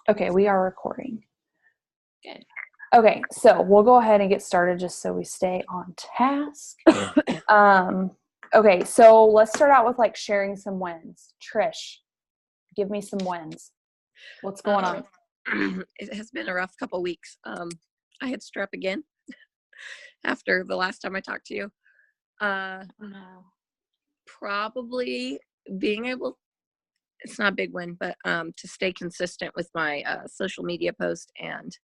Okay, we are recording. Good. Okay, so we'll go ahead and get started just so we stay on task. Okay, so let's start out with like sharing some wins. Trish, give me some wins. What's going on? It has been a rough couple weeks. I had strep again after the last time I talked to you. Probably being able, it's not a big win, but to stay consistent with my social media post and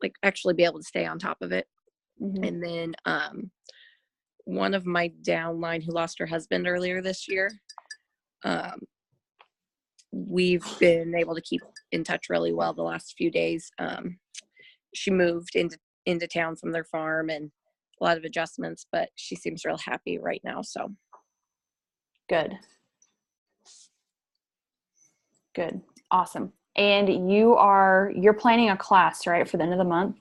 like actually be able to stay on top of it. Mm-hmm. And then one of my downline who lost her husband earlier this year, we've been able to keep in touch really well the last few days. She moved into town from their farm and a lot of adjustments, but she seems real happy right now. So good. Awesome. And you're planning a class, right, for the end of the month?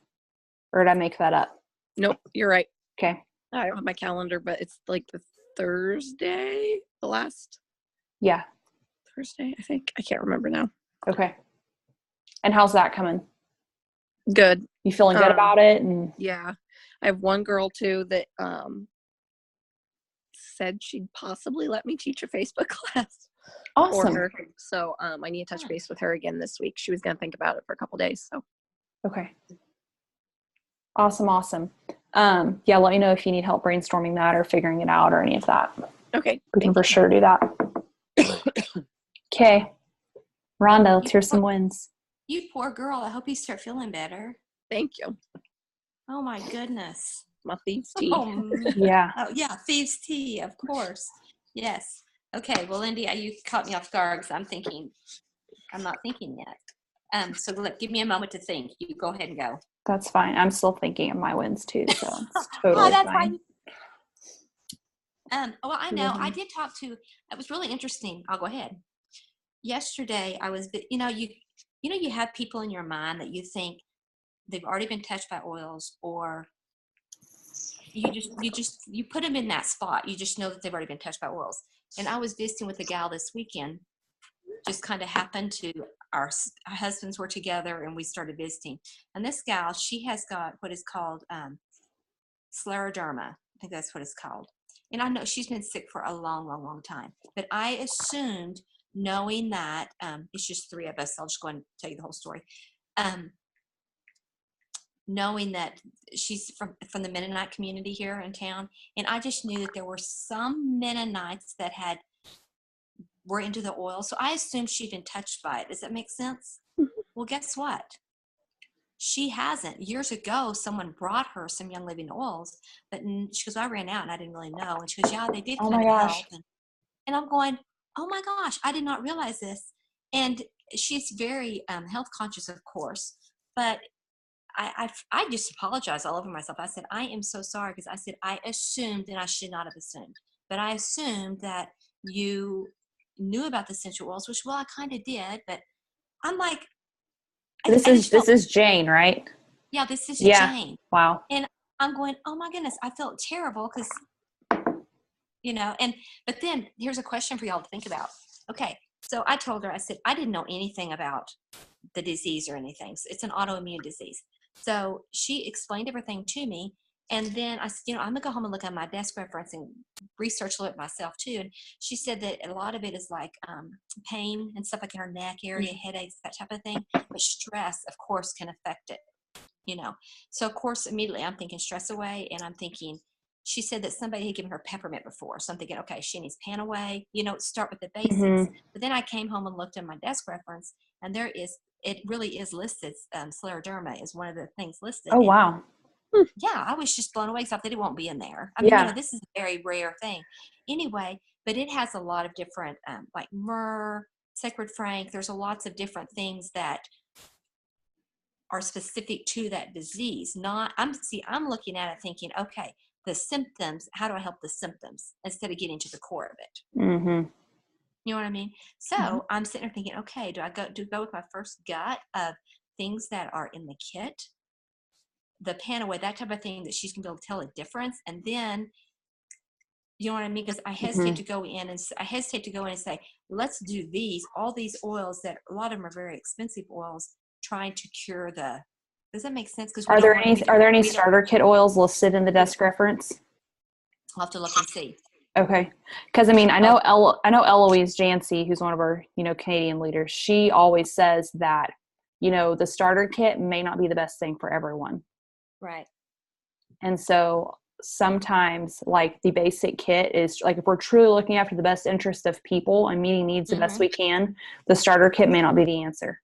Or did I make that up? Nope, you're right. Okay. I don't have my calendar, but it's like the Thursday, Yeah. Thursday, I think. I can't remember now. Okay. And how's that coming? Good. You feeling good about it? And yeah. I have one girl too that said she'd possibly let me teach a Facebook class. Awesome. For her. So I need to touch base with her again this week. She was going to think about it for a couple days. So okay. Awesome. Yeah, let me know if you need help brainstorming that or figuring it out or any of that. Okay. We can for sure do that. Okay. Rhonda, let's hear some wins. You poor girl. I hope you start feeling better. Thank you. Oh my goodness. My thieves tea. Yeah. Oh yeah, thieves tea, of course. Yes. Okay. Well, Lindy, you caught me off guard because I'm not thinking yet. So give me a moment to think. You go ahead and go. That's fine. I'm still thinking of my wins too, so it's totally fine. Well, I know. I did talk to. It was really interesting. I'll go ahead. Yesterday, I was. You have people in your mind that you think they've already been touched by oils, or you put them in that spot. You just know that they've already been touched by oils. And I was visiting with a gal this weekend. Just kind of happened to our husbands were together and we started visiting. And this gal, she has got what is called scleroderma. I think that's what it's called. And I know she's been sick for a long time. But I assumed, knowing that it's just three of us, I'll just go and tell you the whole story. Knowing that she's from the Mennonite community here in town, and I just knew that there were some Mennonites that were into the oil, so I assumed she'd been touched by it. Does that make sense? Well, guess what? She hasn't. Years ago, someone brought her some Young Living oils, but she goes, I ran out and I didn't really know. And she goes, yeah, they did kind of help. And I'm going, oh my gosh, I did not realize this. And she's very health conscious, of course, but I just apologized all over myself. I said, I am so sorry, because I said, I assumed, and I should not have assumed, but I assumed that you knew about the essential oils, which, well, I kind of did, but I'm like, this is Jane, right? Yeah, this is Jane. Wow. And I'm going, oh my goodness, I felt terrible because, but then here's a question for y'all to think about. Okay. So I told her, I said, I didn't know anything about the disease or anything. So it's an autoimmune disease. So she explained everything to me. And then I said, I'm going to go home and look at my desk reference and research a little bit myself too. And she said that a lot of it is like pain and stuff like in her neck area, headaches, that type of thing. But stress, of course, can affect it, So, of course, immediately I'm thinking stress away. And I'm thinking, she said that somebody had given her peppermint before. So I'm thinking, okay, she needs pan away, start with the basics. Mm-hmm. But then I came home and looked at my desk reference, and it really is listed. Scleroderma is one of the things listed. Oh, wow. Yeah, I was just blown away because I thought it won't be in there. I mean, this is a very rare thing. Anyway, but it has a lot of different, like myrrh, sacred frank. There's lots of different things that are specific to that disease. I'm looking at it thinking, okay, the symptoms, how do I help the symptoms instead of getting to the core of it? Mm-hmm. You know what I mean? So I'm sitting there thinking, okay, do I go with my first gut of things that are in the kit, the Panaway, that type of thing that she's going to be able to tell a difference. And then, You know what I mean? Because I hesitate to go in and say, let's do all these oils that a lot of them are very expensive oils, trying to cure the. Does that make sense? Because Are there any starter kit oils listed in the desk reference? I'll have to look and see. Okay. Because I mean, I know Eloise Jancy, who's one of our, Canadian leaders. She always says that, the starter kit may not be the best thing for everyone. Right. And so sometimes like the basic kit is like, if we're truly looking after the best interest of people and meeting needs the best we can, the starter kit may not be the answer.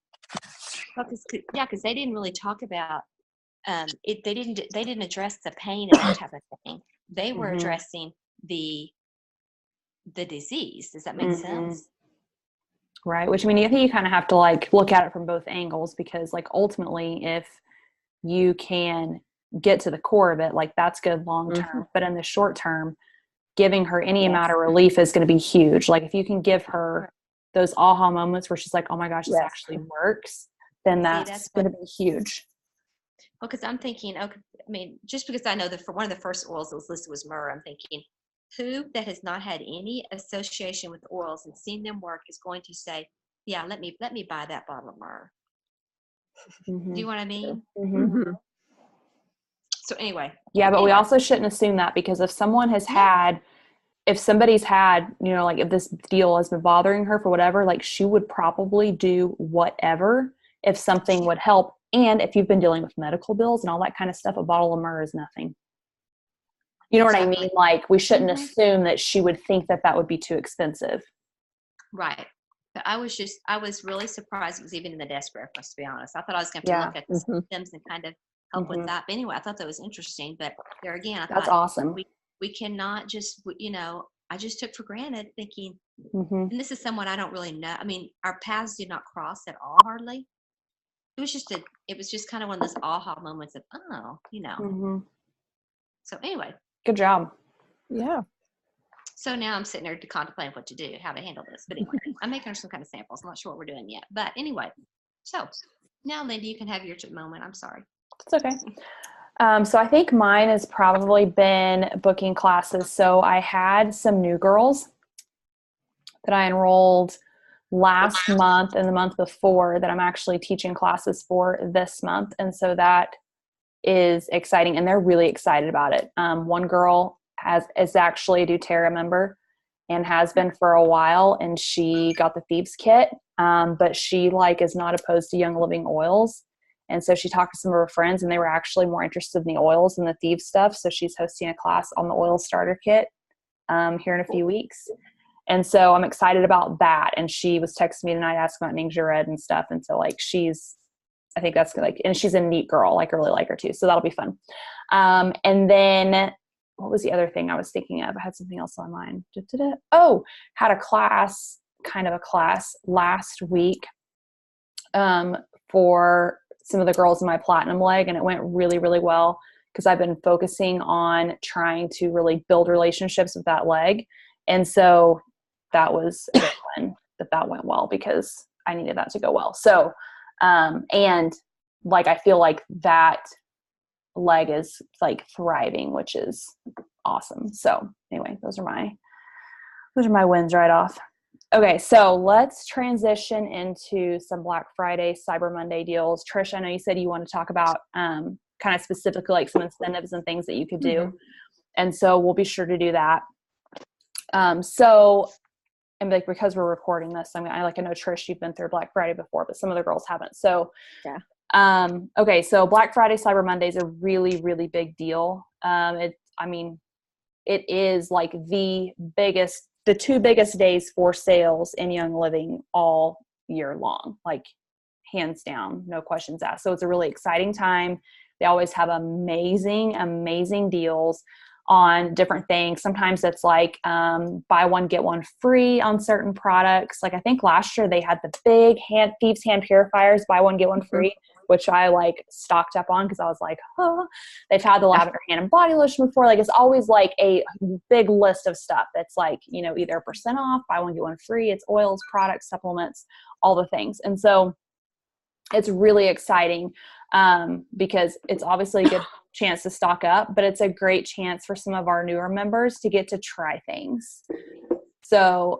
Well, because they didn't really talk about it. They didn't address the pain and that type of thing. They were addressing the disease. Does that make sense? Right. Which, I mean, I think you kind of have to like look at it from both angles, because like ultimately if you can get to the core of it, like that's good long term, but in the short term, giving her any amount of relief is going to be huge. Like if you can give her those aha moments where she's like, oh my gosh, this actually works, then that's going to be huge. Well, because I'm thinking, okay, I mean, just because I know that for one of the first oils that was listed was myrrh, I'm thinking, who that has not had any association with oils and seen them work is going to say, yeah, let me buy that bottle of myrrh. Do you know what I mean? So anyway. Yeah, but we also shouldn't assume that, because if someone has had, if somebody's had, like if this deal has been bothering her for whatever, like she would probably do whatever if something would help. And if you've been dealing with medical bills and all that kind of stuff, a bottle of myrrh is nothing. You know what I mean? Like we shouldn't assume that she would think that would be too expensive. Right. But I was really surprised it was even in the desk reference, to be honest. I thought I was going to have to look at the symptoms and kind of help with that. But anyway, I thought that was interesting. But there again, that's awesome. We cannot just, I just took for granted thinking, and this is someone I don't really know. I mean, our paths did not cross at all, hardly. It was just kind of one of those aha moments of, So anyway. Good job. Yeah. So now I'm sitting there to contemplate what to do, how to handle this. But anyway, I'm making some kind of samples. I'm not sure what we're doing yet. But anyway, so now, Lindy, you can have your moment. I'm sorry. It's okay. So I think mine has probably been booking classes. So I had some new girls that I enrolled last month and the month before that I'm actually teaching classes for this month. And so that is exciting, and they're really excited about it. One girl is actually a doTERRA member and has been for a while, and she got the Thieves kit, but she is not opposed to Young Living oils. And so she talked to some of her friends, and they were actually more interested in the oils than the Thieves stuff. So she's hosting a class on the oil starter kit here in a few weeks. And so I'm excited about that. And she was texting me tonight asking about Ningxia Red and stuff. And so I think that's and she's a neat girl. I really like her too. So that'll be fun. And then what was the other thing I was thinking of? I had something else on my mind. Oh, had a class last week for some of the girls in my platinum leg. And it went really, really well, because I've been focusing on trying to really build relationships with that leg. And so that was a good one that went well, because I needed that to go well. So, and I feel like that leg is thriving, which is awesome. So anyway, those are my wins right off. Okay. So let's transition into some Black Friday, Cyber Monday deals. Trish, I know you said you want to talk about, kind of specifically some incentives and things that you could do. And so we'll be sure to do that. And because we're recording this, I know Trish, you've been through Black Friday before, but some of the girls haven't. So, okay. So Black Friday, Cyber Monday is a really, really big deal. It is the two biggest days for sales in Young Living all year long, hands down, no questions asked. So it's a really exciting time. They always have amazing, amazing deals on different things. Sometimes it's buy one, get one free on certain products. I think last year they had the big Thieves hand purifiers, buy one, get one free, which I stocked up on, because I was oh. They've had the lavender hand and body lotion before. It's always a big list of stuff that's either % off, buy one, get one free. It's oils, products, supplements, all the things. And so it's really exciting because it's obviously a good chance to stock up, but it's a great chance for some of our newer members to get to try things. So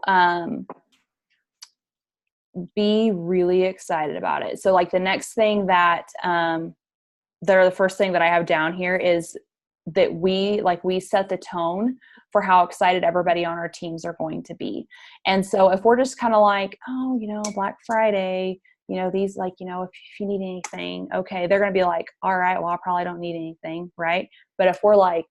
be really excited about it. So like the next thing that the first thing that I have down here is that we set the tone for how excited everybody on our teams are going to be. And so if we're just kind of like, oh, Black Friday, these if you need anything, okay, they're going to be like, all right, well, I probably don't need anything. Right. But if we're like,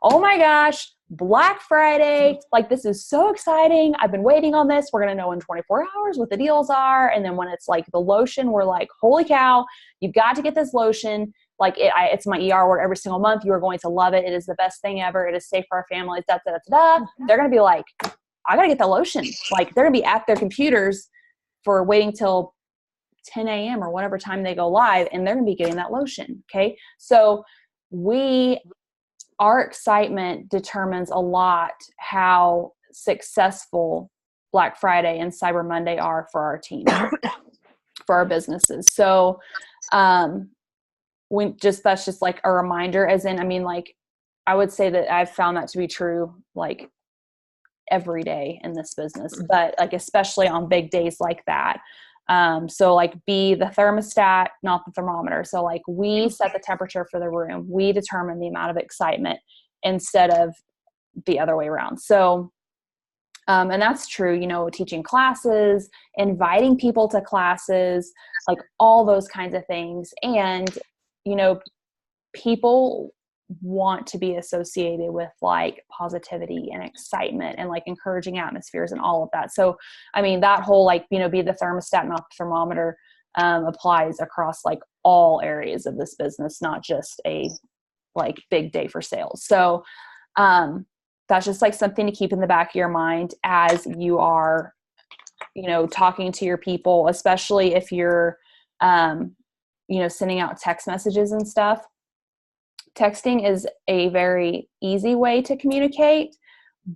oh my gosh, Black Friday, like this is so exciting. I've been waiting on this. We're going to know in 24 hours what the deals are. And then when it's like the lotion, we're like, holy cow, you've got to get this lotion. Like it's my ER word every single month. You are going to love it. It is the best thing ever. It is safe for our families. Da, da, da, da, da. They're going to be like, I got to get the lotion. Like they're going to be at their computers for waiting till 10 a.m. or whatever time they go live. And they're going to be getting that lotion. Okay. So our excitement determines a lot how successful Black Friday and Cyber Monday are for our team, for our businesses. So, that's just like a reminder, as in, I would say that I've found that to be true, like every day in this business, but like, especially on big days like that. So like be the thermostat, not the thermometer. So like we set the temperature for the room. We determine the amount of excitement instead of the other way around. So, and that's true, teaching classes, inviting people to classes, like all those kinds of things. And, people want to be associated with like positivity and excitement and like encouraging atmospheres and all of that. So, that whole like, be the thermostat, not the thermometer, applies across like all areas of this business, not just a like big day for sales. So, that's just like something to keep in the back of your mind as you are, talking to your people, especially if you're, sending out text messages and stuff. Texting is a very easy way to communicate,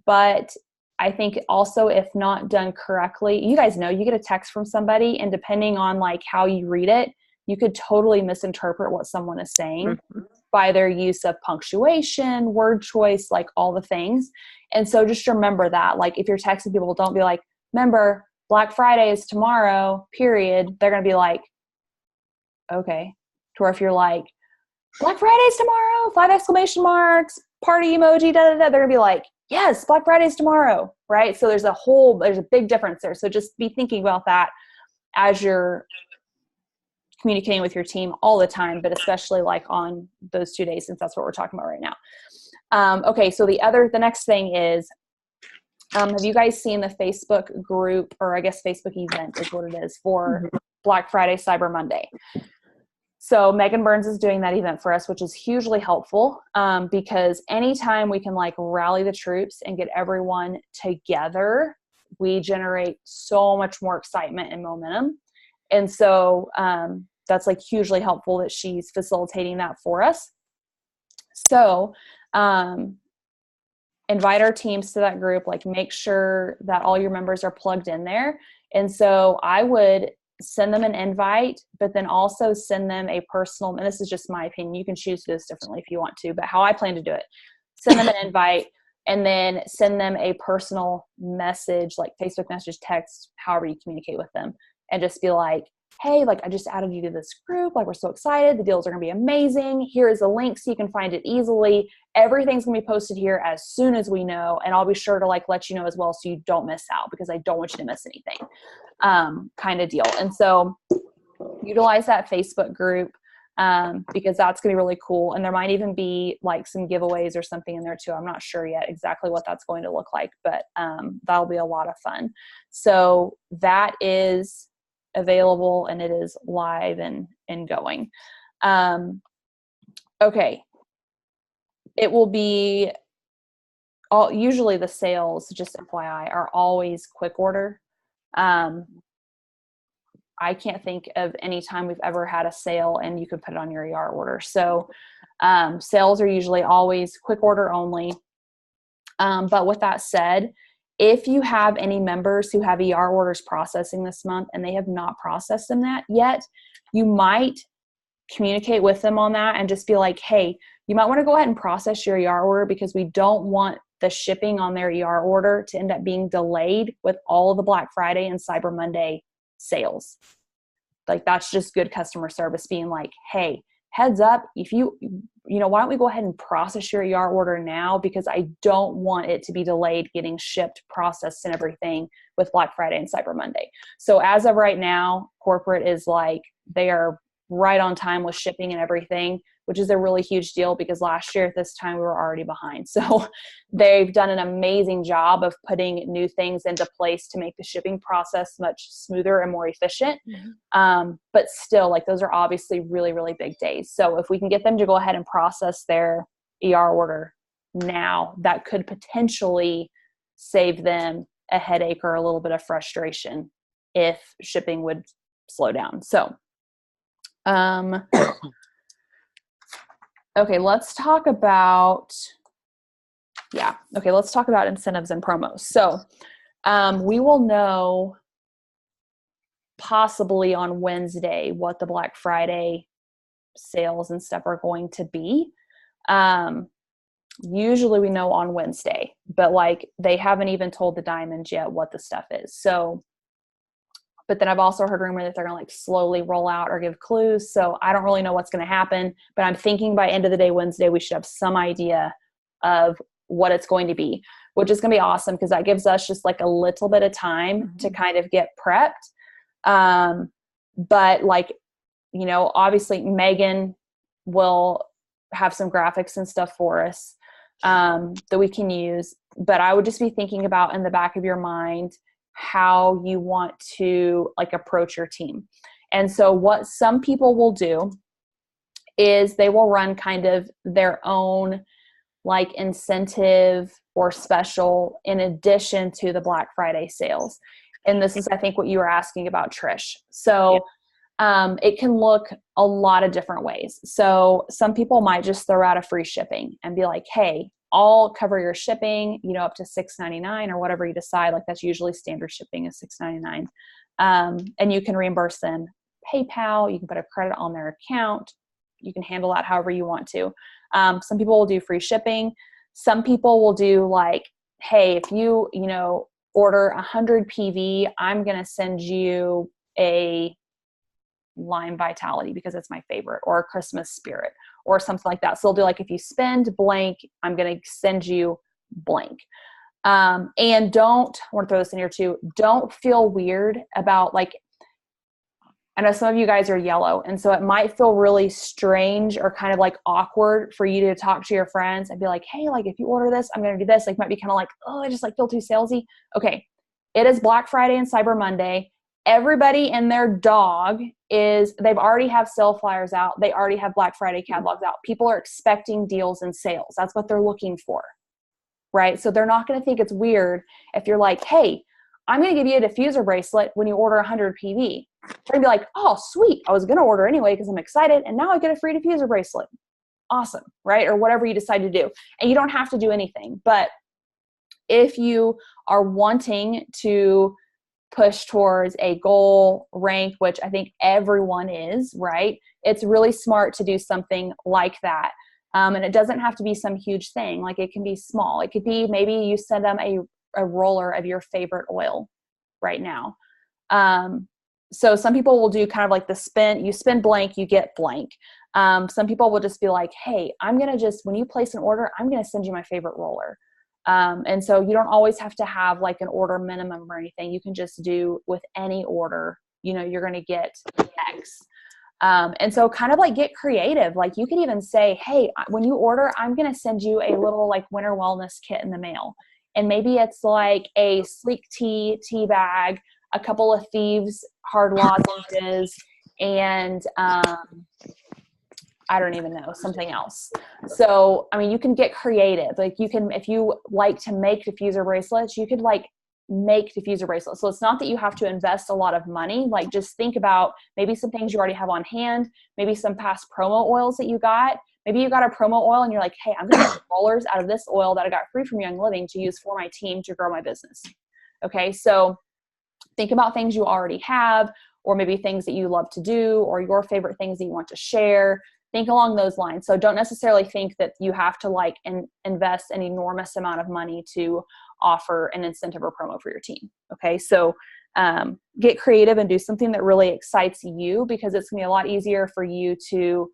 but I think also if not done correctly, you guys know you get a text from somebody and depending on like how you read it, you could totally misinterpret what someone is saying by their use of punctuation, word choice, like all the things. And so just remember that, like if you're texting people, don't be like, remember Black Friday is tomorrow, period. They're going to be like, okay. Or if you're like, Black Friday's tomorrow, 5 exclamation marks, party emoji, da, da, da. They're gonna be like, yes, Black Friday's tomorrow, right? So there's a big difference there. So just be thinking about that as you're communicating with your team all the time, but especially like on those 2 days, since that's what we're talking about right now. Okay, so the next thing is, have you guys seen the Facebook group, or I guess Facebook event is what it is, for Black Friday, Cyber Monday? So Megan Burns is doing that event for us, which is hugely helpful because anytime we can like rally the troops and get everyone together, we generate so much more excitement and momentum. And so that's like hugely helpful that she's facilitating that for us. So invite our teams to that group, like make sure that all your members are plugged in there. And so I would send them an invite, but then also send them a personal, and this is just my opinion, you can choose to do this differently if you want to, but how I plan to do it, send them an invite and then send them a personal message, like Facebook message, text, however you communicate with them, and just be like, hey, like I just added you to this group. Like we're so excited. The deals are going to be amazing. Here is a link so you can find it easily. Everything's going to be posted here as soon as we know. And I'll be sure to like let you know as well so you don't miss out because I don't want you to miss anything kind of deal. And so utilize that Facebook group because that's going to be really cool. And there might even be like some giveaways or something in there too. I'm not sure yet exactly what that's going to look like, but that'll be a lot of fun. So that is available and it is live and going. Okay. It will be usually the sales, just FYI, are always quick order. I can't think of any time we've ever had a sale and you could put it on your ER order. So sales are usually always quick order only. But with that said, if you have any members who have ER orders processing this month and they have not processed them that yet, you might communicate with them on that and just be like, hey, you might want to go ahead and process your ER order because we don't want the shipping on their ER order to end up being delayed with all of the Black Friday and Cyber Monday sales. Like, that's just good customer service, being like, hey, heads up, if why don't we go ahead and process your ER order now, because I don't want it to be delayed getting shipped, processed, and everything with Black Friday and Cyber Monday. So as of right now, corporate is like, they are right on time with shipping and everything, which is a really huge deal because last year at this time we were already behind. So they've done an amazing job of putting new things into place to make the shipping process much smoother and more efficient. But still, like, those are obviously really, really big days. So if we can get them to go ahead and process their ER order now, that could potentially save them a headache or a little bit of frustration if shipping would slow down. So okay, let's talk about incentives and promos. So we will know possibly on Wednesday what the Black Friday sales and stuff are going to be. Usually we know on Wednesday, but like, they haven't even told the Diamonds yet what the stuff is. So, but then I've also heard rumor that they're going to like slowly roll out or give clues. So I don't really know what's going to happen, but I'm thinking by end of the day, Wednesday, we should have some idea of what it's going to be, which is going to be awesome because that gives us just like a little bit of time to kind of get prepped. But like, obviously Megan will have some graphics and stuff for us that we can use, but I would just be thinking about in the back of your mind how you want to like approach your team. And so what some people will do is they will run kind of their own like incentive or special in addition to the Black Friday sales. And this is, I think, what you were asking about, Trish. So it can look a lot of different ways. So some people might just throw out a free shipping and be like, hey, I'll cover your shipping, up to $6.99 or whatever you decide. Like, that's usually standard shipping is $6.99. And you can reimburse them PayPal. You can put a credit on their account. You can handle that however you want to. Some people will do free shipping. Some people will do like, hey, if you, order 100 PV, I'm going to send you a Lime Vitality because it's my favorite, or a Christmas Spirit or something like that. So they'll do like, if you spend blank, I'm going to send you blank. And I want to throw this in here too. Don't feel weird about like, I know some of you guys are yellow, and so it might feel really strange or kind of like awkward for you to talk to your friends and be like, hey, like if you order this, I'm going to do this. Like, might be kind of like, oh, I just like feel too salesy. Okay. It is Black Friday and Cyber Monday. Everybody and their dog they've already have sale flyers out. They already have Black Friday catalogs out. People are expecting deals and sales. That's what they're looking for, right? So they're not going to think it's weird if you're like, hey, I'm going to give you a diffuser bracelet when you order 100 PV. They're going to be like, oh, sweet. I was going to order anyway because I'm excited, and now I get a free diffuser bracelet. Awesome, right? Or whatever you decide to do. And you don't have to do anything. But if you are wanting to push towards a goal rank, which I think everyone is, right? It's really smart to do something like that. And it doesn't have to be some huge thing. Like, it can be small. It could be maybe you send them a roller of your favorite oil right now. So some people will do kind of like you spend blank, you get blank. Some people will just be like, hey, when you place an order, I'm going to send you my favorite roller. And so you don't always have to have like an order minimum or anything. You can just do with any order, you're going to get X. And so kind of like get creative. Like, you could even say, hey, when you order, I'm going to send you a little like winter wellness kit in the mail. And maybe it's like a sleek tea bag, a couple of Thieves hard lozenges, and I don't even know, something else. So, I mean, you can get creative. Like, you can, if you like to make diffuser bracelets, you could like make diffuser bracelets. So it's not that you have to invest a lot of money. Like, just think about maybe some things you already have on hand, maybe some past promo oils that you got, maybe you got a promo oil and you're like, hey, I'm going to get rollers out of this oil that I got free from Young Living to use for my team to grow my business. Okay. So think about things you already have, or maybe things that you love to do, or your favorite things that you want to share. Think along those lines. So don't necessarily think that you have to like invest an enormous amount of money to offer an incentive or promo for your team. Okay. So get creative and do something that really excites you, because it's gonna be a lot easier for you to,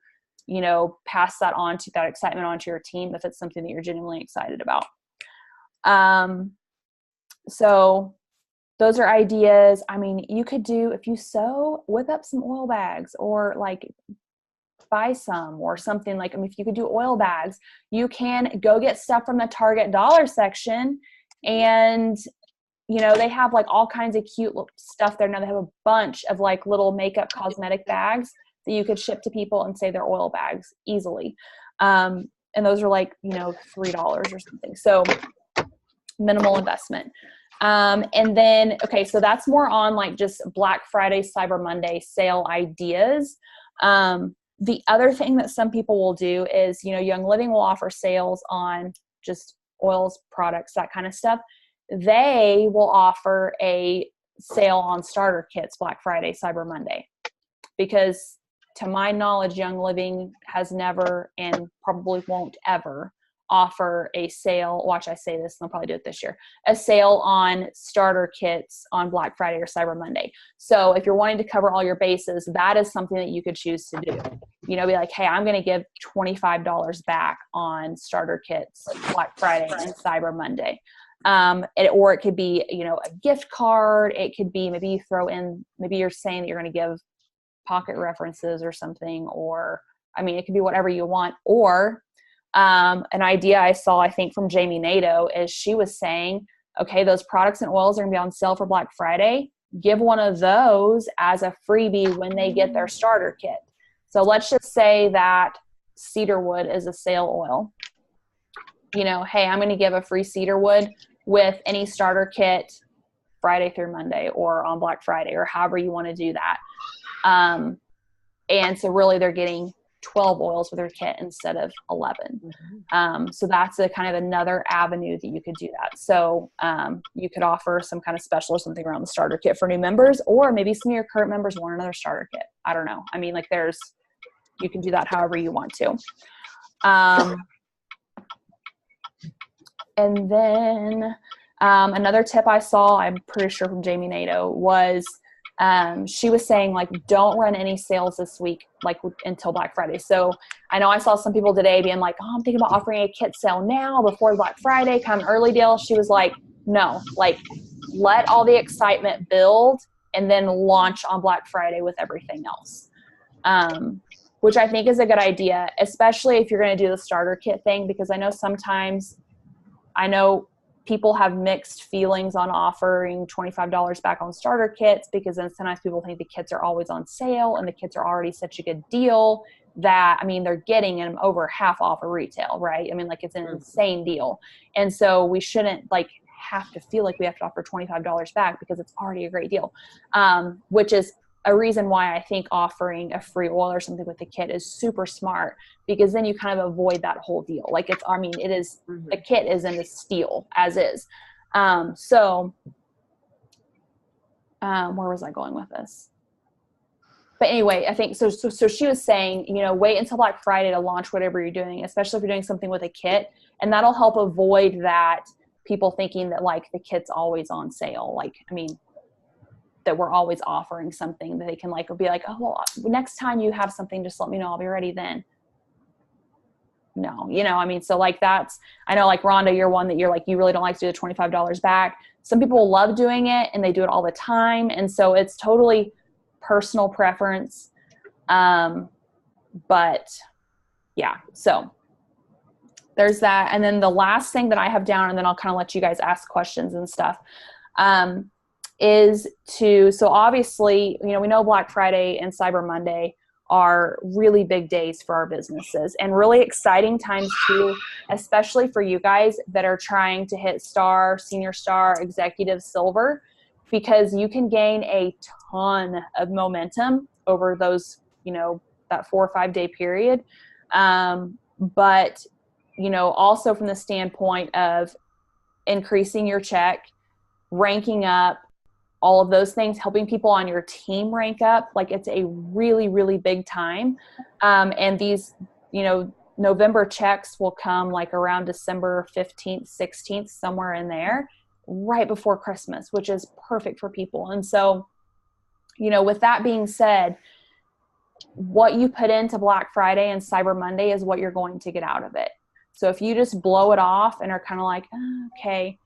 you know, pass that on to that excitement onto your team if it's something that you're genuinely excited about. So those are ideas. I mean, you could do, if you sew, whip up some oil bags, or like buy some or something. Like, I mean, if you could do oil bags, you can go get stuff from the Target dollar section, and you know, they have like all kinds of cute stuff there. Now they have a bunch of like little makeup cosmetic bags that you could ship to people and say they're oil bags easily. And those are like, you know, $3 or something. So minimal investment. And then, okay, so that's more on like just Black Friday, Cyber Monday sale ideas. The other thing that some people will do is, you know, Young Living will offer sales on just oils, products, that kind of stuff. They will offer a sale on starter kits Black Friday, Cyber Monday, because to my knowledge, Young Living has never and probably won't ever offer a sale. Watch, I say this, and they'll probably do it this year, a sale on starter kits on Black Friday or Cyber Monday. So if you're wanting to cover all your bases, that is something that you could choose to do. You know, be like, hey, I'm going to give $25 back on starter kits Black Friday and Cyber Monday. Or it could be, you know, a gift card. It could be, maybe you throw in, maybe you're saying that you're going to give pocket references or something, or, I mean, it could be whatever you want. Or an idea I saw, I think from Jamie Nato, is she was saying, okay, those products and oils are going to be on sale for Black Friday. Give one of those as a freebie when they get their starter kit. So let's just say that cedarwood is a sale oil. You know, hey, I'm going to give a free cedarwood with any starter kit Friday through Monday, or on Black Friday, or however you want to do that. And so really they're getting 12 oils with their kit instead of 11. So that's a kind of another avenue that you could do that. So you could offer some kind of special or something around the starter kit for new members, or maybe some of your current members want another starter kit. I don't know. I mean, like you can do that however you want to. And then another tip I saw, I'm pretty sure from Jamie Nato, was she was saying, like, don't run any sales this week, like until Black Friday. So I know I saw some people today being like, oh, I'm thinking about offering a kit sale now before Black Friday, kind of early deal. She was like, no, like, let all the excitement build and then launch on Black Friday with everything else. Which I think is a good idea, especially if you're going to do the starter kit thing, because I know people have mixed feelings on offering $25 back on starter kits, because then sometimes people think the kits are always on sale, and the kits are already such a good deal that, I mean, they're getting them over half off of retail, right? I mean, like, it's an insane deal. And so we shouldn't like have to feel like we have to offer $25 back because it's already a great deal, which is a reason why I think offering a free oil or something with the kit is super smart, because then you kind of avoid that whole deal. Like, the kit isn't a steal as is. Where was I going with this? But anyway, I think, so she was saying, you know, wait until Black Friday to launch whatever you're doing, especially if you're doing something with a kit, and that'll help avoid that people thinking that like the kit's always on sale. Like, I mean, that we're always offering something that they can like be like, oh, well, next time you have something, just let me know, I'll be ready then. No, you know, I mean, so like I know like Rhonda, you're one that you're like, you really don't like to do the $25 back. Some people love doing it and they do it all the time. And so it's totally personal preference. But yeah, so there's that. And then the last thing that I have down, and then I'll kind of let you guys ask questions and stuff, so obviously, you know, we know Black Friday and Cyber Monday are really big days for our businesses, and really exciting times too, especially for you guys that are trying to hit Star, Senior Star, Executive Silver, because you can gain a ton of momentum over those, you know, that 4 or 5 day period. but, you know, also from the standpoint of increasing your check, ranking up, all of those things, helping people on your team rank up. Like, it's a really, really big time. And these, you know, November checks will come like around December 15th, 16th, somewhere in there, right before Christmas, which is perfect for people. And so, you know, with that being said, what you put into Black Friday and Cyber Monday is what you're going to get out of it. So if you just blow it off and are kind of like, oh, okay,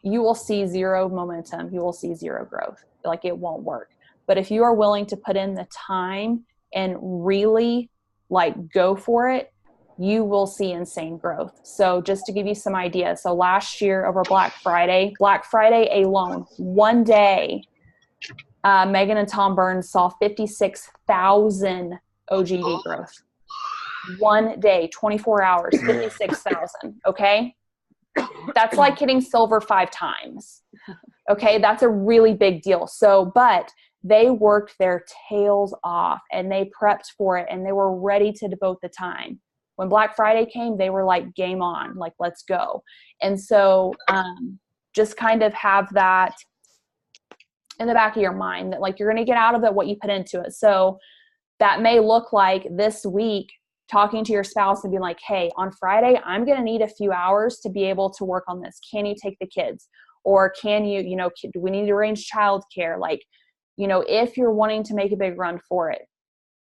you will see zero momentum. You will see zero growth. Like, it won't work. But if you are willing to put in the time and really like go for it, you will see insane growth. So just to give you some ideas. So last year over Black Friday alone, one day, Megan and Tom Burns saw 56,000 OGV growth. One day, 24 hours, 56,000. Okay. That's like hitting silver 5 times. Okay. That's a really big deal. So, but they worked their tails off and they prepped for it and they were ready to devote the time. When Black Friday came, they were like, game on, like, let's go. And so, just kind of have that in the back of your mind that like, you're going to get out of it what you put into it. So that may look like this week talking to your spouse and being like, hey, on Friday, I'm going to need a few hours to be able to work on this. Can you take the kids? Or can you, you know, do we need to arrange childcare? Like, you know, if you're wanting to make a big run for it,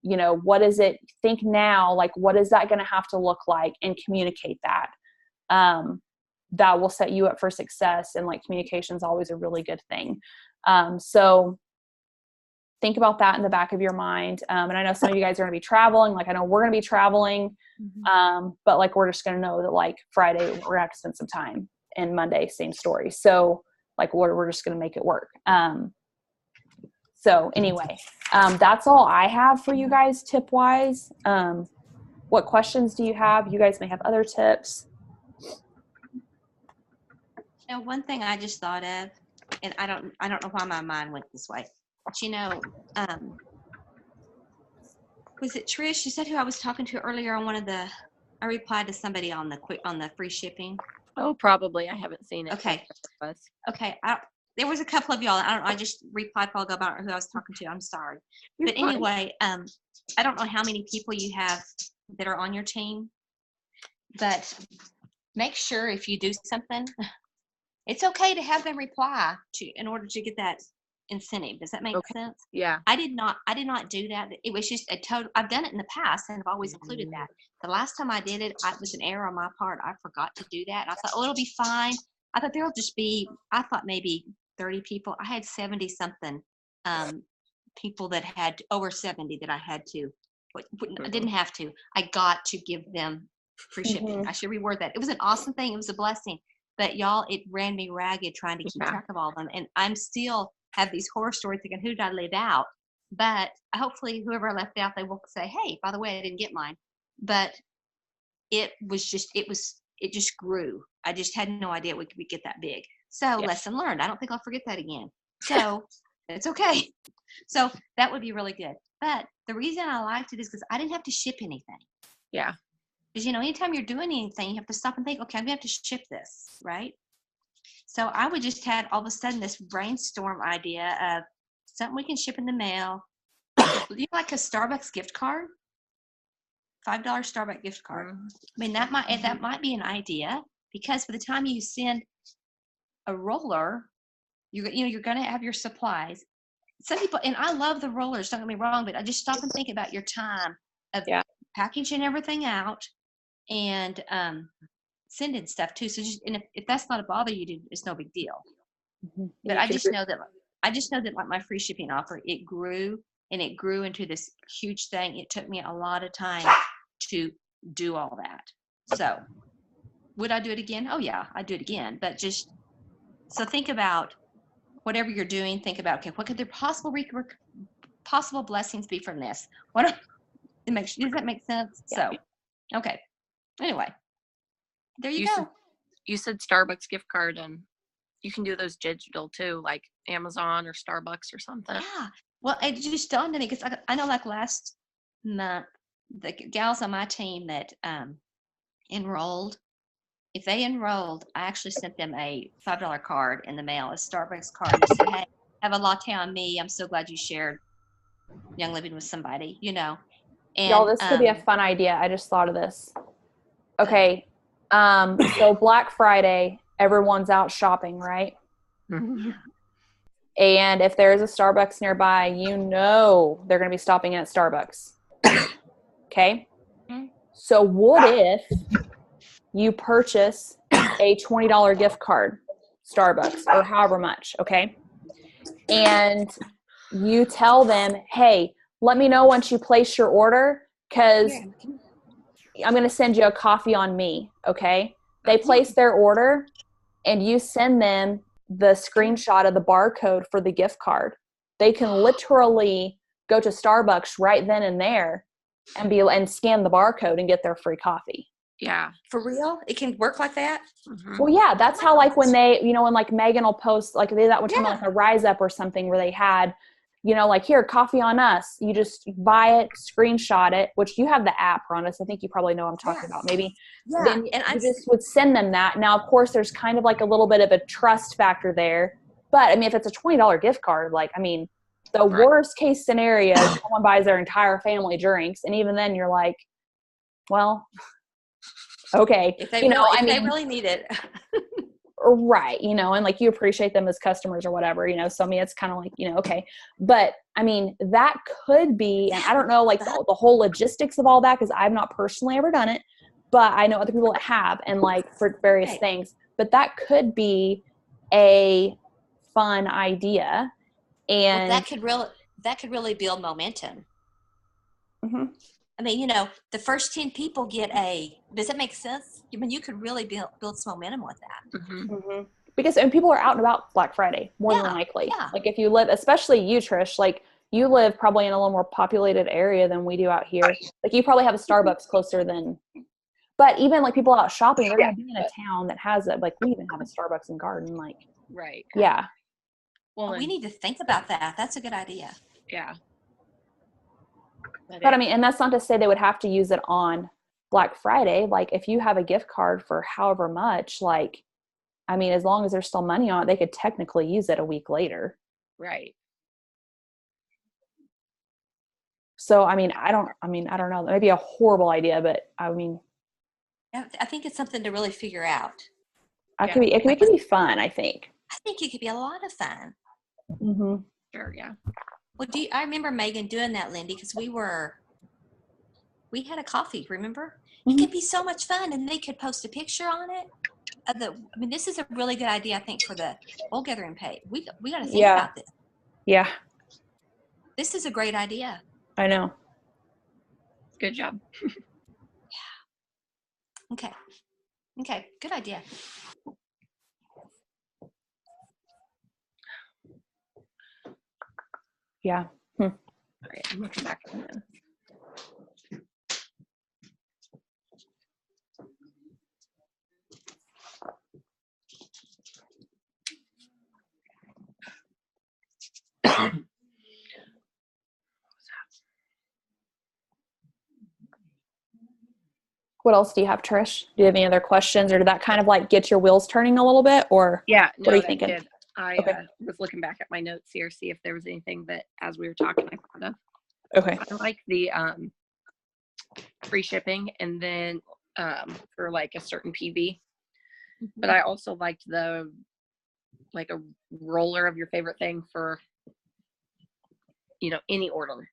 you know, what is it? Think now, like, what is that going to have to look like, and communicate that. That will set you up for success. And like, communication is always a really good thing. So think about that in the back of your mind. And I know some of you guys are going to be traveling. Like, I know we're going to be traveling. But like, we're just going to know that like Friday, we're going to have to spend some time, and Monday, same story. So like, we're just going to make it work. So anyway, that's all I have for you guys tip wise. What questions do you have? You guys may have other tips. Now, one thing I just thought of, and I don't know why my mind went this way, but you know, was it Trish? You said who I was talking to earlier on I replied to somebody on the free shipping. Oh, probably. I haven't seen it. Okay. Okay. There was a couple of y'all. I don't know. I just replied while ago about who I was talking to. I'm sorry. But anyway, I don't know how many people you have that are on your team, but make sure if you do something, it's okay to have them reply in order to get that incentive. Does that make sense? Yeah. I did not do that. It was just a total, I've done it in the past and I've always included that. The last time I did it, it was an error on my part. I forgot to do that. And I thought, oh, it'll be fine. I thought there'll just be, I thought maybe 30 people. I had 70 something people that had over 70 that I had to, I didn't have to. I got to give them free shipping. I should reword that. It was an awesome thing. It was a blessing. But y'all, it ran me ragged trying to keep track of all of them. And I'm still have these horror stories thinking, who did I leave out? But hopefully whoever I left out, they will say, hey, by the way, I didn't get mine. But it just grew. I just had no idea we could get that big. So lesson learned. I don't think I'll forget that again. So it's okay. So that would be really good. But the reason I liked it is because I didn't have to ship anything. Yeah. Because, you know, anytime you're doing anything, you have to stop and think, okay, I'm going to have to ship this, right? So I would just had all of a sudden this brainstorm idea of something we can ship in the mail. You know, like a Starbucks gift card, $5 Starbucks gift card. I mean, that might be an idea, because by the time you send a roller, you're going to have your supplies. Some people, and I love the rollers, don't get me wrong, but I just stop and think about your time of packaging everything out and sending stuff too. So just, and if that's not a bother you, it's no big deal. But I just know that like my free shipping offer, it grew and it grew into this huge thing. It took me a lot of time to do all that. So would I do it again? Oh yeah, I'd do it again. But just, so think about whatever you're doing, think about, okay, what could the possible blessings be from this? Does that make sense? Yeah. So, okay. Anyway, there you go. You said Starbucks gift card, and you can do those digital too, like Amazon or Starbucks or something. Yeah. Well, it just dawned on me, because I know like last month, the gals on my team that enrolled, if they enrolled, I actually sent them a $5 card in the mail, a Starbucks card, and said, "Hey, have a latte on me. I'm so glad you shared Young Living with somebody," Y'all, And this could be a fun idea. I just thought of this. Okay. So Black Friday, everyone's out shopping, right? Mhm. And if there's a Starbucks nearby, they're going to be stopping at Starbucks. Okay. Mhm. So what if you purchase a $20 gift card, Starbucks, or however much, okay? And you tell them, hey, let me know once you place your order because I'm going to send you a coffee on me, okay? They place their order and you send them the screenshot of the barcode for the gift card. They can literally go to Starbucks right then and there and scan the barcode and get their free coffee. Yeah. For real? It can work like that? Mhm. Well, yeah, that's how, like, when they, when like Megan will post, like they did that one time, Yeah. like a Rise Up or something where they had, like, here, coffee on us. You just buy it, screenshot it, which you have the app, Rhonda, so I think you probably know what I'm talking about. Maybe then And you just would send them that. Now, of course, there's kind of like a little bit of a trust factor there. But, I mean, if it's a $20 gift card, like, I mean, the Right. worst case scenario is someone buys their entire family drinks. And even then you're like, well, okay. if they really need it. Right. And like you appreciate them as customers or whatever, so I mean, it's kind of like, okay. But I mean, that could be, and I don't know, like the whole logistics of all that, because I've not personally ever done it, but I know other people that have, and like for various things, but that could be a fun idea. And that could really build momentum. Mhm. I mean, the first 10 people does that make sense? I mean, you could really build some momentum with that. Mhm. Because people are out and about Black Friday more than likely. Yeah. Like if you live, especially you, Trish, like you live probably in a little more populated area than we do out here. Like you probably have a Starbucks closer than, but even like people out shopping, they're going to be in a town that has it. Like we even have a Starbucks in Garden. Like, Right. yeah. Well, we need to think about that. That's a good idea. Yeah. But I mean, and that's not to say they would have to use it on Black Friday. Like if you have a gift card for however much, like, I mean, as long as there's still money on it, they could technically use it a week later. Right. So, I mean, I don't know. That may be a horrible idea, but I mean, I think it's something to really figure out. it could be fun, I think. I think it could be a lot of fun. Mm-hmm. Sure. Yeah. Well, I remember Megan doing that, Lindy, because we had a coffee, remember? Mm-hmm. It could be so much fun, and they could post a picture on it. I mean, this is a really good idea, I think, for the Old Gathering page. We got to think about this. Yeah. This is a great idea. I know. Good job. Okay. Good idea. Yeah. All right. I'm looking back on this. What else do you have, Trish? Do you have any other questions, or did that kind of like get your wheels turning a little bit, or what are you thinking? Did. I was looking back at my notes here, see if there was anything that, as we were talking, I thought of. Okay. I like the free shipping, and then for like a certain PV. But I also liked the like a roller of your favorite thing for any order,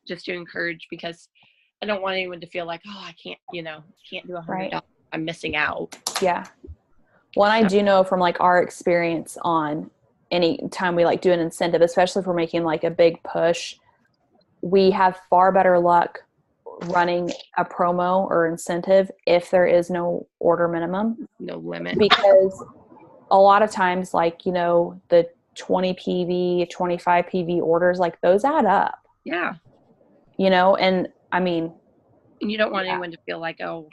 just to encourage, because I don't want anyone to feel like, oh, I can't do $100. Right. I'm missing out. Yeah. One I do know from like our experience on any time we like do an incentive, especially if we're making like a big push, we have far better luck running a promo or incentive if there is no order minimum. No limit. Because a lot of times, like, the 20 PV, 25 PV orders, like those add up. Yeah. And I mean. And you don't want anyone to feel like, oh,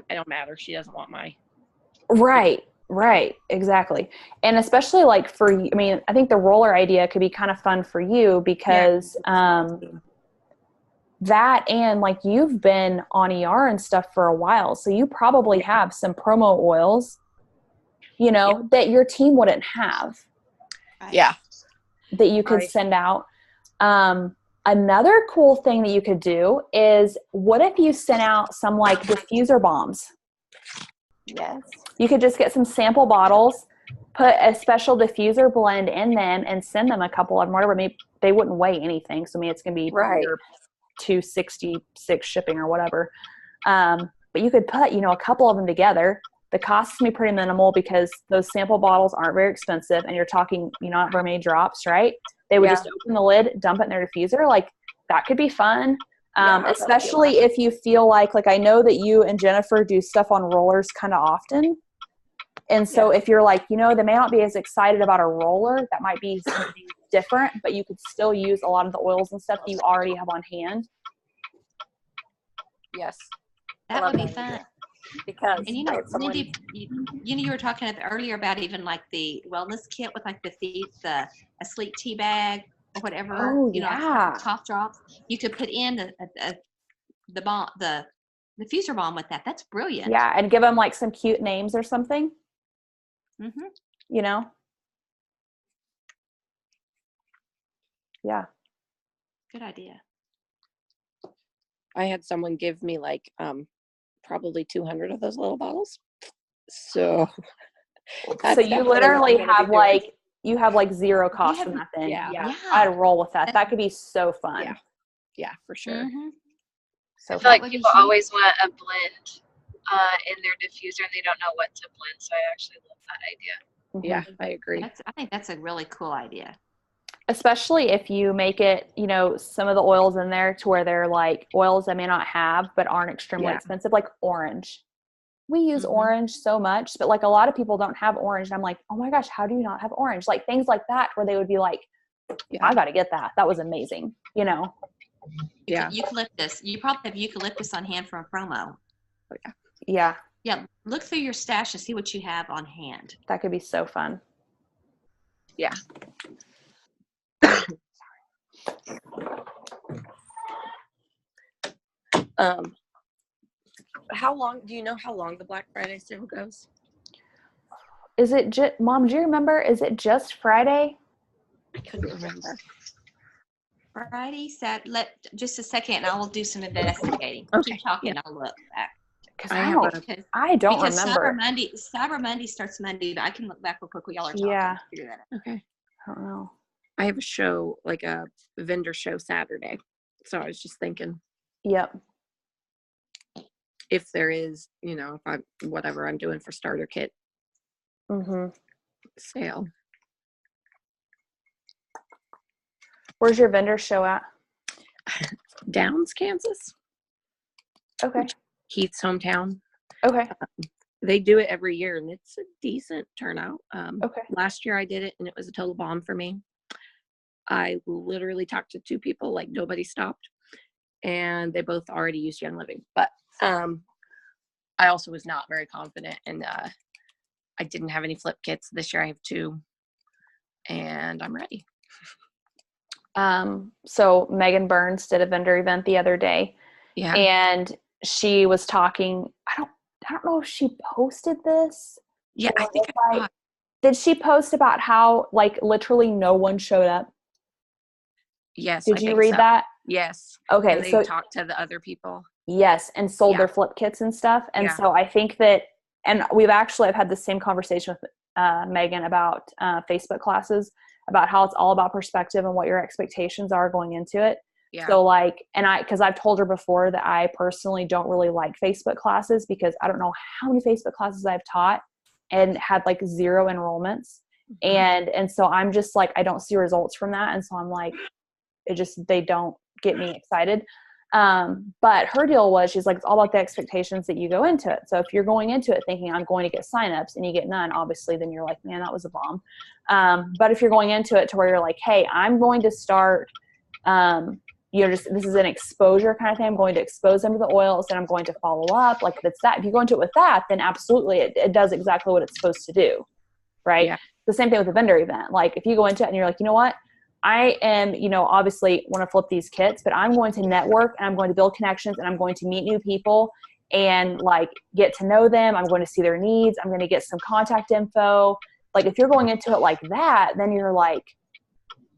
I don't matter. She doesn't want my. Right. Exactly. And especially like for, I mean, I think the roller idea could be kind of fun for you because, that, and like you've been on ER and stuff for a while, so you probably have some promo oils, you know, that your team wouldn't have. Yeah. That you could send out. Another cool thing that you could do is, what if you sent out some like diffuser bombs? Yes. You could just get some sample bottles, put a special diffuser blend in them, and send them a couple of them, whatever. Maybe they wouldn't weigh anything. So I mean, it's going to be $266 shipping or whatever. But you could put, you know, a couple of them together. The cost is going to be pretty minimal because those sample bottles aren't very expensive, and you're talking, you know, not very many drops, right? They would just open the lid, dump it in their diffuser. Like, that could be fun. Especially if you feel like I know that you and Jennifer do stuff on rollers kind of often. And so if you're like, you know, they may not be as excited about a roller, that might be something different, but you could still use a lot of the oils and stuff that you already have on hand. Yes. That would be fun. Because and you know, Lindy, you were talking earlier about even like the wellness kit with like a sleep tea bag or whatever. Oh, you know, like cough drops. You could put in the diffuser bomb with that. That's brilliant. Yeah, and give them like some cute names or something. Mm-hmm. You know. Yeah. Good idea. I had someone give me like probably 200 of those little bottles. So you literally have like zero cost in that then. Yeah. I'd roll with that. That could be so fun. Yeah, for sure. Mm-hmm. So I feel like people always want a blend in their diffuser and they don't know what to blend. So I actually love that idea. Yeah, I agree. I think that's a really cool idea. Especially if you make it, you know, some of the oils in there to where they're like oils I may not have but aren't extremely expensive, like orange. We use orange so much, but like a lot of people don't have orange. And I'm like, oh my gosh, how do you not have orange? Like things like that where they would be like, I got to get that. That was amazing, you know? Yeah. Eucalyptus. You probably have eucalyptus on hand from a promo. Oh, yeah. Yeah. Yeah. Look through your stash and see what you have on hand. That could be so fun. Yeah. How long do you know how long the Black Friday sale goes? Is it just, Mom, do you remember, is it just Friday? I couldn't remember. Friday, just a second and I will do some investigating. Okay. Keep talking, I'll look back. I don't remember. Cyber Monday starts Monday, but I can look back real quick while y'all are talking. Yeah. Figure that out. Okay. I don't know. I have a show, like a vendor show Saturday. So I was just thinking. Yep. If there is, you know, whatever I'm doing for starter kit sale. Where's your vendor show at? Downs, Kansas. Okay. Keith's hometown. Okay. They do it every year and it's a decent turnout. Okay. Last year I did it and it was a total bomb for me. I literally talked to 2 people, like nobody stopped, and they both already used Young Living. But I also was not very confident, and I didn't have any flip kits. This year I have 2, and I'm ready. So Megan Burns did a vendor event the other day. Yeah. And she was talking, I don't know if she posted this. Yeah, I think did she post about how like literally no one showed up? Yes. Did you read that? Yes. Okay. And they talked to the other people. Yes. And sold their flip kits and stuff. And so I think that, and I've had the same conversation with Megan about Facebook classes, about how it's all about perspective and what your expectations are going into it. Yeah. So like, because I've told her before that I personally don't really like Facebook classes because I don't know how many Facebook classes I've taught and had like 0 enrollments. And so I'm just like, I don't see results from that. And so I'm like, they don't get me excited. But her deal was, she's like, it's all about the expectations that you go into it. So if you're going into it thinking I'm going to get signups and you get none, obviously, then you're like, man, that was a bomb. But if you're going into it to where you're like, hey, I'm going to start, this is an exposure kind of thing. I'm going to expose them to the oils and I'm going to follow up. Like if you go into it with that, then absolutely it does exactly what it's supposed to do. Right. Yeah. The same thing with the vendor event. Like if you go into it and you're like, you know what, I am, obviously want to flip these kits, but I'm going to network and I'm going to build connections and I'm going to meet new people and like get to know them. I'm going to see their needs. I'm going to get some contact info. Like if you're going into it like that, then you're like,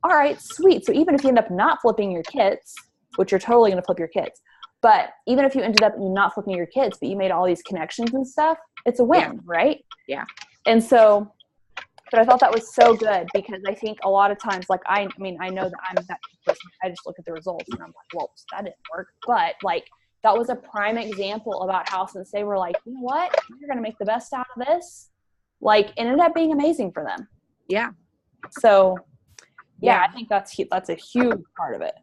all right, sweet. So even if you end up not flipping your kits, which you're totally going to flip your kits, but even if you ended up not flipping your kits, but you made all these connections and stuff, it's a win, right? Yeah. And so, but I thought that was so good because I think a lot of times, like, I know that I'm that person. I just look at the results and I'm like, well, that didn't work. But like, that was a prime example about how since they were like, you know what, you're going to make the best out of this. Like, it ended up being amazing for them. Yeah. So, yeah. Yeah. I think that's a huge part of it.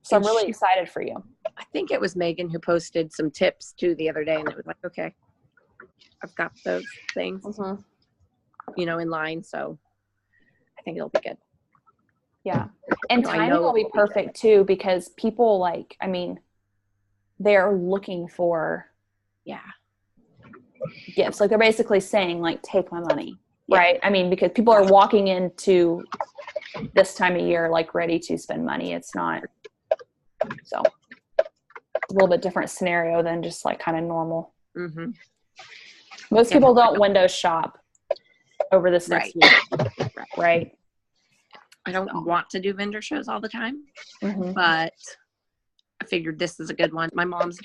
So I'm really excited for you. I think it was Megan who posted some tips too the other day, and it was like, okay, I've got those things, in line. So I think it'll be good. Yeah. And I timing know will be it'll be perfect too, because people they're looking for gifts. Like they're basically saying like, take my money. Yeah. Right. I mean, because people are walking into this time of year, like ready to spend money. It's not, so a little bit different scenario than just like kind of normal. Mm-hmm. Most people don't window shop over this next week. Right. I don't want to do vendor shows all the time, Mm-hmm. but I figured this is a good one. My mom's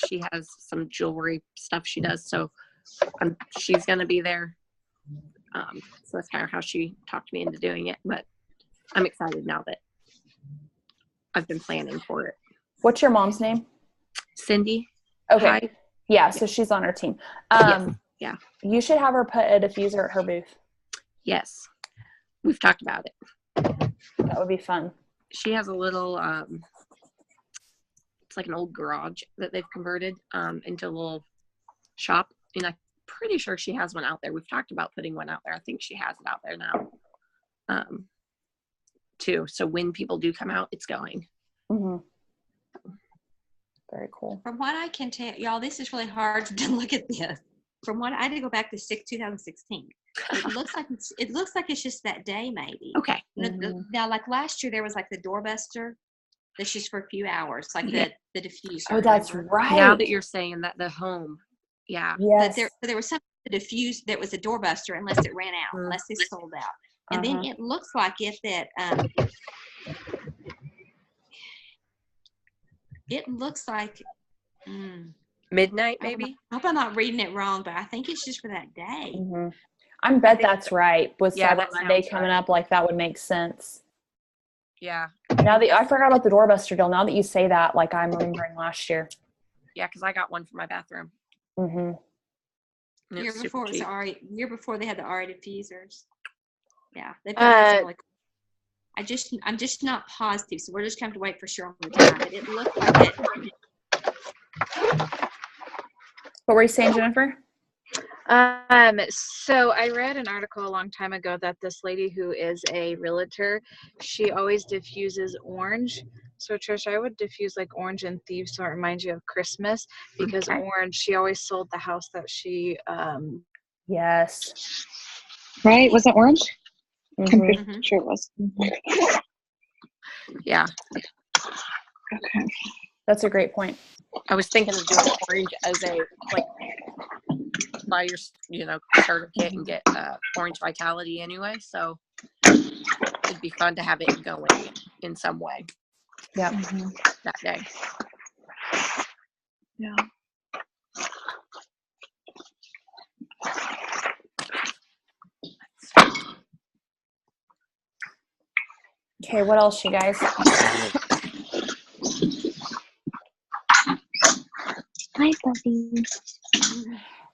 she has some jewelry stuff she does. So she's going to be there. So that's kind of how she talked me into doing it, but I'm excited now that I've been planning for it. What's your mom's name? Cindy. Okay. Hi. Yeah. So she's on our team. Yeah. You should have her put a diffuser at her booth. Yes. We've talked about it. That would be fun. She has a little, it's like an old garage that they've converted into a little shop. And I'm pretty sure she has one out there. We've talked about putting one out there. I think she has it out there now too. So when people do come out, it's going. Mm-hmm. Very cool. From what I can tell, y'all, this is really hard to look at this. From what I had to go back to 2016. It looks like it's just that day, maybe. Okay. Now, like last year, there was like the doorbuster. That's just for a few hours, like the diffuser. Oh, that's right. Now that you're saying that, the home. Yeah. Yes. But there was something to diffuse that was a doorbuster unless it ran out, unless it sold out. And then it looks like it looks like midnight, maybe. I hope I'm not reading it wrong, but I think it's just for that day. Mm-hmm. I bet that's right. With Cyber Monday coming up, like that would make sense. Yeah. Now that I forgot about the doorbuster deal. Now that you say that, like I'm remembering last year. Yeah, because I got one for my bathroom. Mm-hmm. Year before they had the Ari diffusers. Yeah, they've I'm just not positive, so we're just going to have to wait for sure on the time. But it looked like it. What were you saying, Jennifer? So I read an article a long time ago that this lady who is a realtor, she always diffuses orange. So Trish, I would diffuse like orange and thieves so it reminds you of Christmas, because orange, she always sold the house that she Yes. Right? Was it orange? Mm-hmm. I'm pretty sure it was. Yeah. Okay. That's a great point. I was thinking of doing orange as a buy your starter kit and get orange vitality anyway. So it'd be fun to have it going in some way. Yeah. That day. Yeah. Okay, what else, you guys? Hi, Buffy.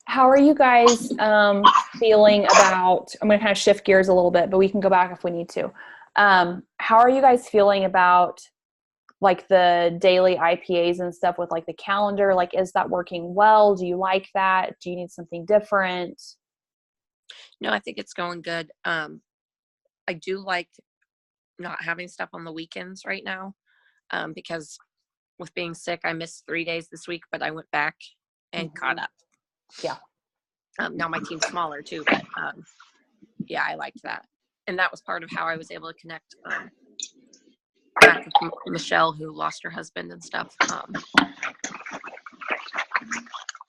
How are you guys feeling about, I'm going to kind of shift gears a little bit, but we can go back if we need to. How are you guys feeling about like the daily IPAs and stuff with like the calendar? Like, is that working well? Do you like that? Do you need something different? No, I think it's going good. I do like not having stuff on the weekends right now because with being sick, I missed 3 days this week, but I went back and caught up. Yeah. Now my team's smaller too, but yeah, I liked that. And that was part of how I was able to connect back with Michelle, who lost her husband and stuff,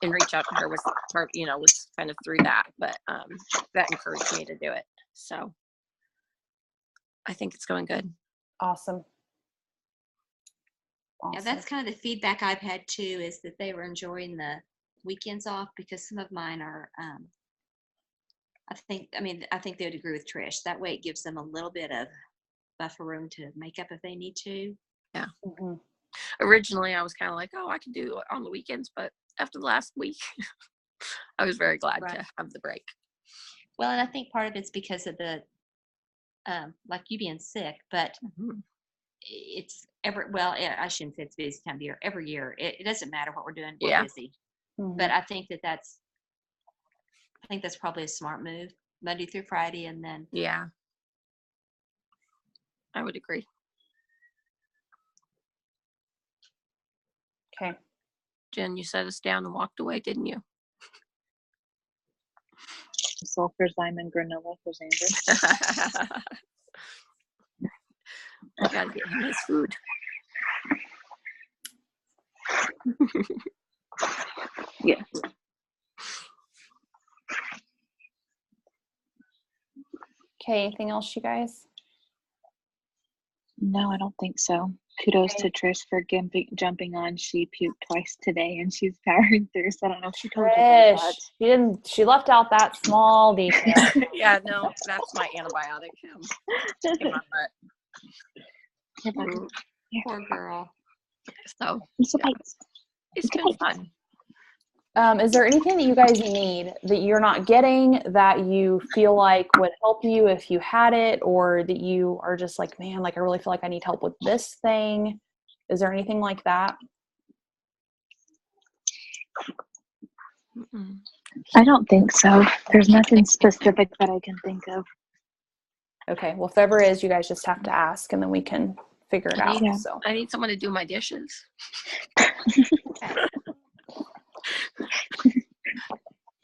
and reach out to her was part, was kind of through that, but that encouraged me to do it. So I think it's going good. Awesome. Yeah, that's kind of the feedback I've had too, is that they were enjoying the weekends off, because some of mine are, I think they would agree with Trish. That way it gives them a little bit of buffer room to make up if they need to. Yeah. Mm-hmm. Originally, I was kind of like, oh, I can do it on the weekends, but after the last week, I was very glad to have the break. Well, and I think part of it's because of the, like you being sick, but it's I shouldn't say it's busy time of year. Every year, it doesn't matter what we're doing, we're busy. Mm-hmm. But I think that's probably a smart move, Monday through Friday, and then. Yeah, I would agree. Okay. Jen, you set us down and walked away, didn't you? Sulfur, Zyme, granola for Xander. I gotta get him his food. Yeah. Okay, anything else, you guys? No, I don't think so. Kudos to Trish for jumping on. She puked twice today and she's powering through, so I don't know if she told you about that. She left out that small detail. Yeah, no, that's my antibiotic. In my butt. Poor girl. So It's been fun. Is there anything that you guys need that you're not getting that you feel like would help you if you had it, or that you are just like, man, like I really feel like I need help with this thing? Is there anything like that? I don't think so. There's nothing specific that I can think of. Okay, well, if there ever is, you guys just have to ask and then we can figure it out. Yeah. So I need someone to do my dishes.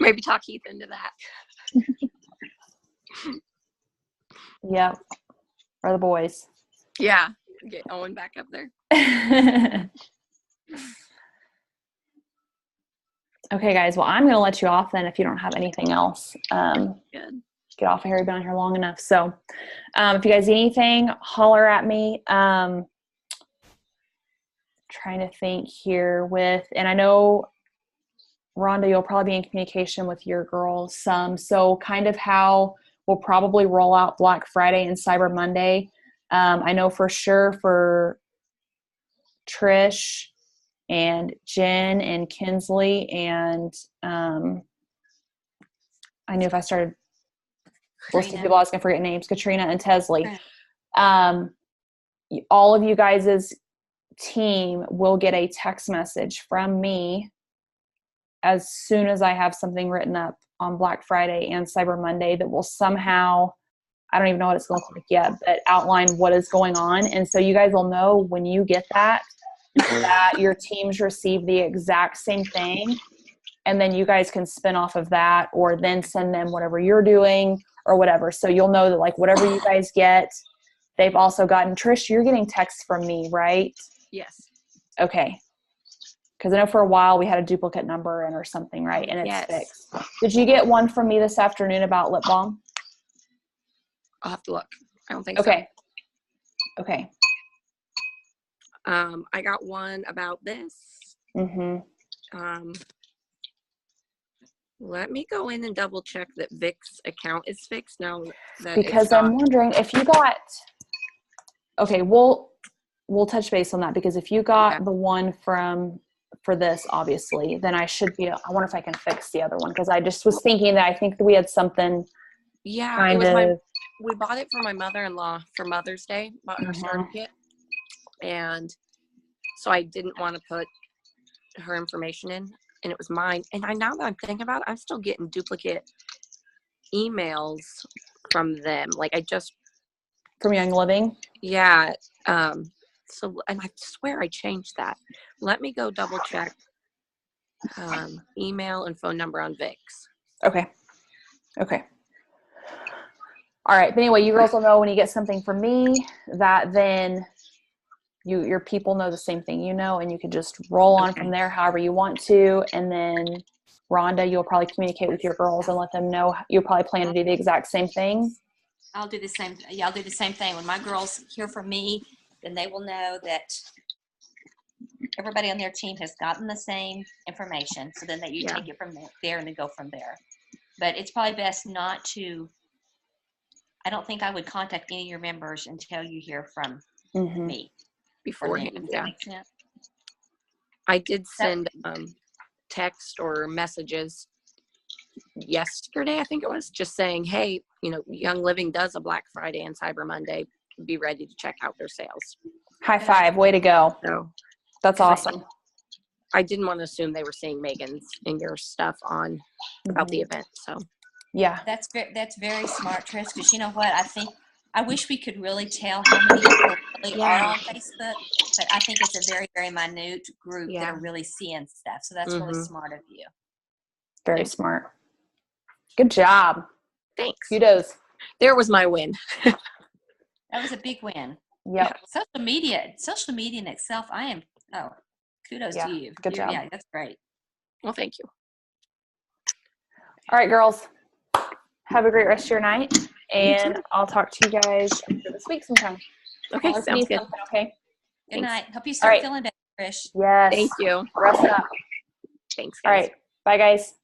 Maybe talk Keith into that. yeah, or the boys. Yeah, get Owen back up there. Okay, guys. Well, I'm going to let you off then if you don't have anything else. Good. Get off of here. We've been on here long enough. So if you guys need anything, holler at me. Trying to think here and I know, Rhonda, you'll probably be in communication with your girls some. So kind of how we'll probably roll out Black Friday and Cyber Monday. I know for sure for Trish and Jen and Kinsley and I knew if I started listing people, I was going to forget names, Katrina and Tesley. All of you guys' team will get a text message from me as soon as I have something written up on Black Friday and Cyber Monday that will somehow, I don't even know what it's going to look like yet, but outline what is going on. And so you guys will know when you get that your teams receive the exact same thing. And then you guys can spin off of that or then send them whatever you're doing or whatever. So you'll know that like whatever you guys get, they've also gotten. Trish, you're getting texts from me, right? Yes. Okay. Because I know for a while we had a duplicate number in or something, right? And it's fixed. Did you get one from me this afternoon about lip balm? I'll have to look. I don't think so. Okay. I got one about this. Let me go in and double check that Vic's account is fixed now. Because I'm wondering if you got. Okay, we'll touch base on that, because if you got the one for this, obviously, then I should be. I wonder if I can fix the other one, because I just was thinking that I think that we had something. Yeah, we bought it for my mother-in-law for Mother's Day, bought her starter kit, and so I didn't want to put her information in, and it was mine. And now that I'm thinking about it, I'm still getting duplicate emails from them. Like from Young Living. Yeah. So, and I swear I changed that. Let me go double check email and phone number on Vic's. Okay. All right. But anyway, you girls will know when you get something from me that then your people know the same thing you know, and you could just roll on from there however you want to. And then Rhonda, you'll probably communicate with your girls and let them know. You'll probably plan to do the exact same thing. I'll do the same. Yeah, I'll do the same thing. When my girls hear from me, then they will know that everybody on their team has gotten the same information. So then that you take it from there and then go from there. But it's probably best not to. I don't think I would contact any of your members until you hear from me beforehand. Does that make sense? I did send text or messages yesterday, I think it was, just saying, hey, Young Living does a Black Friday and Cyber Monday. Be ready to check out their sales. High five. Way to go. So that's awesome. I didn't want to assume they were seeing Megan's and your stuff on about the event. So yeah, that's very smart, Trish, because you know what? I wish we could really tell how many people really are on Facebook, but I think it's a very, very minute group that are really seeing stuff. So that's really smart of you. Very smart. Good job. Thanks. Kudos. There was my win. That was a big win. Yep. Social media in itself, kudos to you. Good job. Yeah, that's great. Well, thank you. All right, girls. Have a great rest of your night. And I'll talk to you guys after this week sometime. Okay, sounds good. Okay. Good night. Hope you start feeling better, Trish. Yes. Thank you. Rest up. Thanks, guys. All right. Bye, guys.